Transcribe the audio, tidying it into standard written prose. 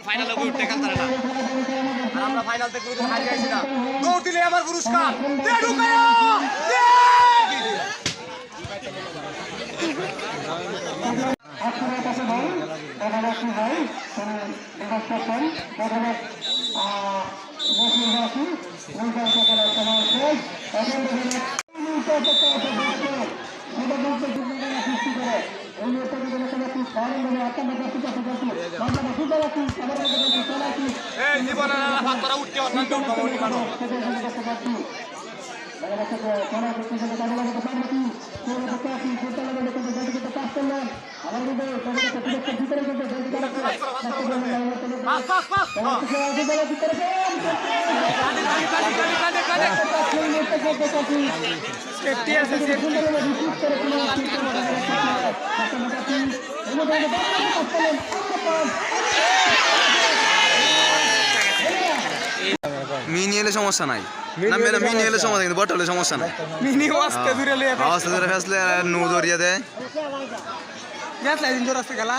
ফাইনালে উঠতে খেলতে না আর আমরা ফাইনাল থেকে কোনদিন হারিয়ে গেছি না দৌড় দিলে আমার পুরস্কার দে ঢুকায়া দে মিনি এলে সমস্যা নাই না মেলা মিনি এলে সমস্যা কিন্তু বড় হলে সমস্যা নাই মিনি আস্তে দূরে লয়ে আওয়াজ ধরে ফেসলে নু দরিয়া দেয় গেছ লাইন জোর আছে খেলা